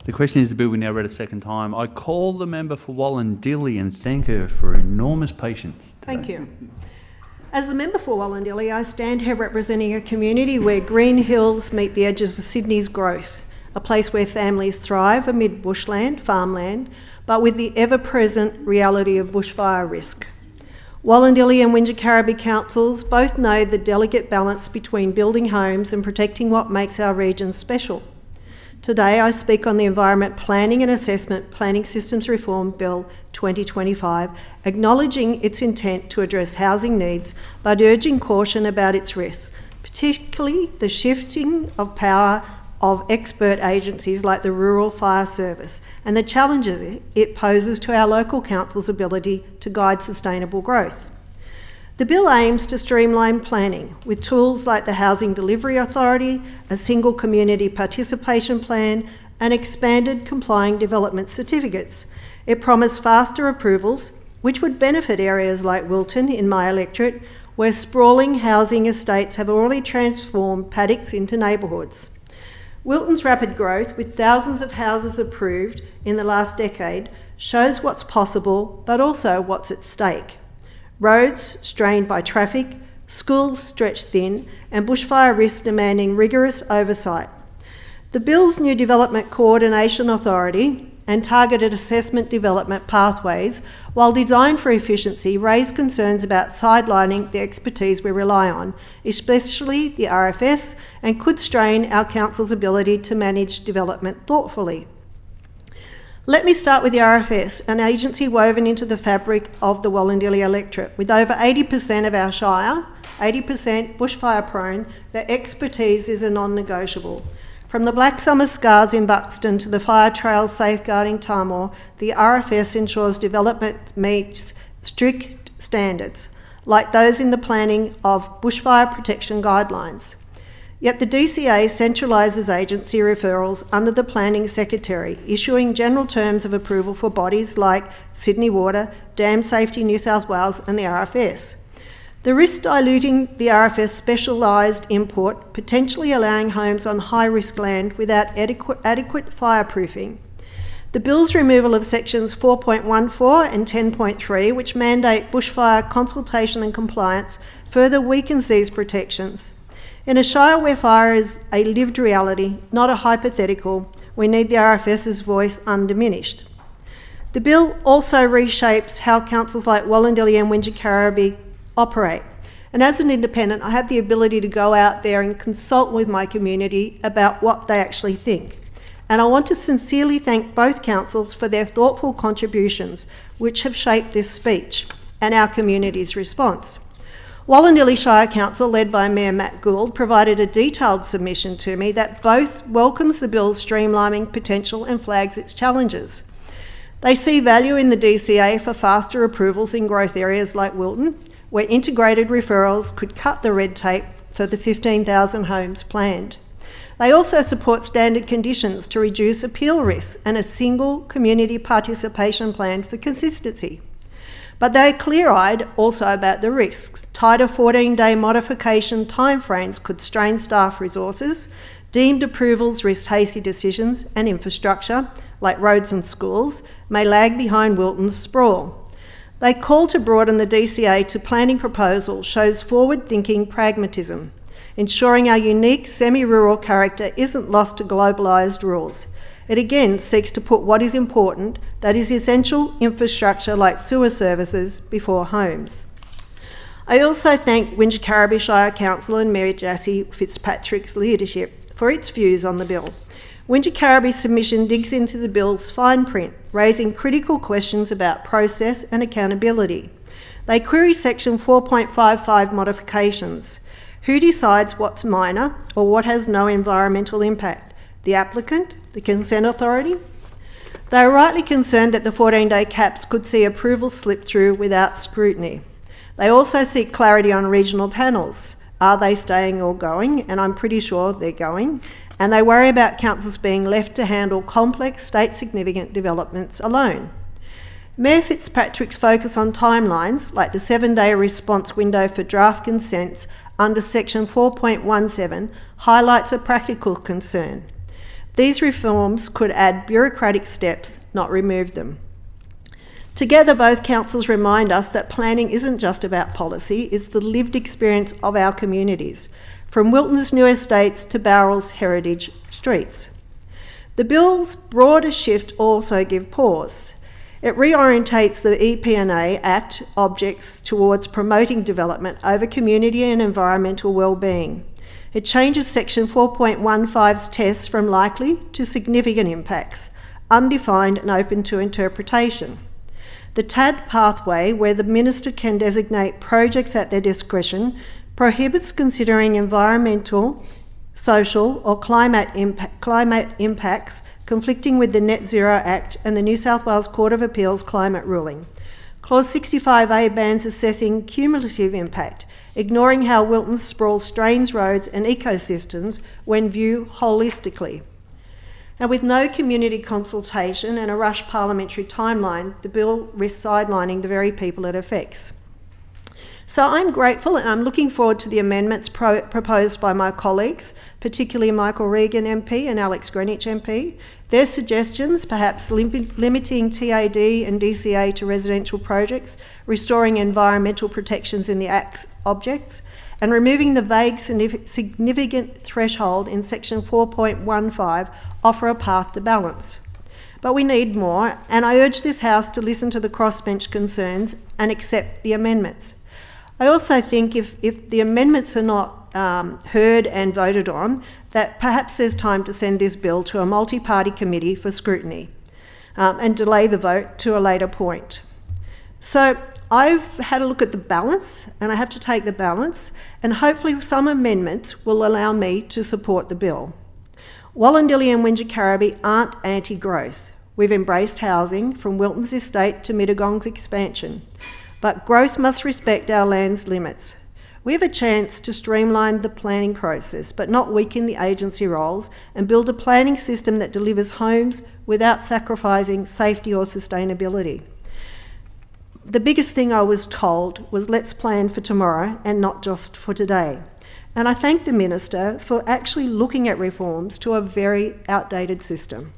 The question is, the bill we now read a second time. I call the member for Wollondilly and thank her for enormous patience today. Thank you. As the member for Wollondilly, I stand here representing a community where green hills meet the edges of Sydney's growth, a place where families thrive amid bushland, farmland, but with the ever-present reality of bushfire risk. Wollondilly and Wingecarribee councils both know the delicate balance between building homes and protecting what makes our region special. Today I speak on the Environment Planning and Assessment Planning Systems Reform Bill 2025, acknowledging its intent to address housing needs but urging caution about its risks, particularly the shifting of power of expert agencies like the Rural Fire Service and the challenges it poses to our local council's ability to guide sustainable growth. The bill aims to streamline planning with tools like the Housing Delivery Authority, a single community participation plan, and expanded complying development certificates. It promised faster approvals, which would benefit areas like Wilton in my electorate, where sprawling housing estates have already transformed paddocks into neighbourhoods. Wilton's rapid growth, with thousands of houses approved in the last decade, shows what's possible, but also what's at stake. Roads strained by traffic, schools stretched thin, and bushfire risks demanding rigorous oversight. The bill's new Development Coordination Authority and targeted assessment development pathways, while designed for efficiency, raise concerns about sidelining the expertise we rely on, especially the RFS, and could strain our council's ability to manage development thoughtfully. Let me start with the RFS, an agency woven into the fabric of the Wollondilly electorate. With over 80% of our shire, 80% bushfire prone, their expertise is a non-negotiable. From the Black Summer scars in Buxton to the fire trails safeguarding Timor, the RFS ensures development meets strict standards, like those in the planning of bushfire protection guidelines. Yet the DCA centralises agency referrals under the Planning Secretary, issuing general terms of approval for bodies like Sydney Water, Dam Safety New South Wales and the RFS. The risk diluting the RFS specialised input, potentially allowing homes on high-risk land without adequate fireproofing. The bill's removal of sections 4.14 and 10.3, which mandate bushfire consultation and compliance, further weakens these protections. In a shire where fire is a lived reality, not a hypothetical, we need the RFS's voice undiminished. The bill also reshapes how councils like Wollondilly and Wingecarribee operate. And as an independent, I have the ability to go out there and consult with my community about what they actually think. And I want to sincerely thank both councils for their thoughtful contributions, which have shaped this speech and our community's response. Wollondilly Shire Council, led by Mayor Matt Gould, provided a detailed submission to me that both welcomes the bill's streamlining potential and flags its challenges. They see value in the DCA for faster approvals in growth areas like Wilton, where integrated referrals could cut the red tape for the 15,000 homes planned. They also support standard conditions to reduce appeal risks and a single community participation plan for consistency. But they're clear-eyed also about the risks. Tighter 14-day modification timeframes could strain staff resources, deemed approvals risk hasty decisions, and infrastructure, like roads and schools, may lag behind Wilton's sprawl. They call to broaden the DCA to planning proposal shows forward-thinking pragmatism, ensuring our unique semi-rural character isn't lost to globalised rules. It again seeks to put what is important, that is essential infrastructure like sewer services, before homes. I also thank Wingecarribee Shire Council and Mayor Jassy Fitzpatrick's leadership for its views on the bill. Wingecarribee's submission digs into the bill's fine print, raising critical questions about process and accountability. They query section 4.55 modifications. Who decides what's minor or what has no environmental impact? The applicant? The consent authority? They are rightly concerned that the 14-day caps could see approval slip through without scrutiny. They also seek clarity on regional panels. Are they staying or going? And I'm pretty sure they're going. And they worry about councils being left to handle complex state-significant developments alone. Mayor Fitzpatrick's focus on timelines, like the 7-day response window for draft consents under section 4.17, highlights a practical concern. These reforms could add bureaucratic steps, not remove them. Together, both councils remind us that planning isn't just about policy, it's the lived experience of our communities, from Wilton's new estates to Bowrell's heritage streets. The bill's broader shift also gives pause. It reorientates the EPNA Act objects towards promoting development over community and environmental well-being. It changes section 4.15's test from likely to significant impacts, undefined and open to interpretation. The TAD pathway, where the Minister can designate projects at their discretion, prohibits considering environmental, social or climate impacts conflicting with the Net Zero Act and the New South Wales Court of Appeal's climate ruling. Clause 65A bans assessing cumulative impact, ignoring how Wilton sprawl strains roads and ecosystems when viewed holistically. Now, with no community consultation and a rushed parliamentary timeline, the bill risks sidelining the very people it affects. So I'm grateful and I'm looking forward to the amendments proposed by my colleagues, particularly Michael Regan MP and Alex Greenwich MP. Their suggestions, perhaps limiting TAD and DCA to residential projects, restoring environmental protections in the Act's objects, and removing the vague significant threshold in section 4.15 offer a path to balance. But we need more, and I urge this House to listen to the crossbench concerns and accept the amendments. I also think if the amendments are not heard and voted on, that perhaps there's time to send this bill to a multi-party committee for scrutiny and delay the vote to a later point. So I've had a look at the balance, and I have to take the balance, and hopefully some amendments will allow me to support the bill. Wollondilly and Wingecarribee aren't anti-growth. We've embraced housing from Wilton's estate to Mittagong's expansion. But growth must respect our land's limits. We have a chance to streamline the planning process, but not weaken the agency roles, and build a planning system that delivers homes without sacrificing safety or sustainability. The biggest thing I was told was, let's plan for tomorrow and not just for today. And I thank the Minister for actually looking at reforms to a very outdated system.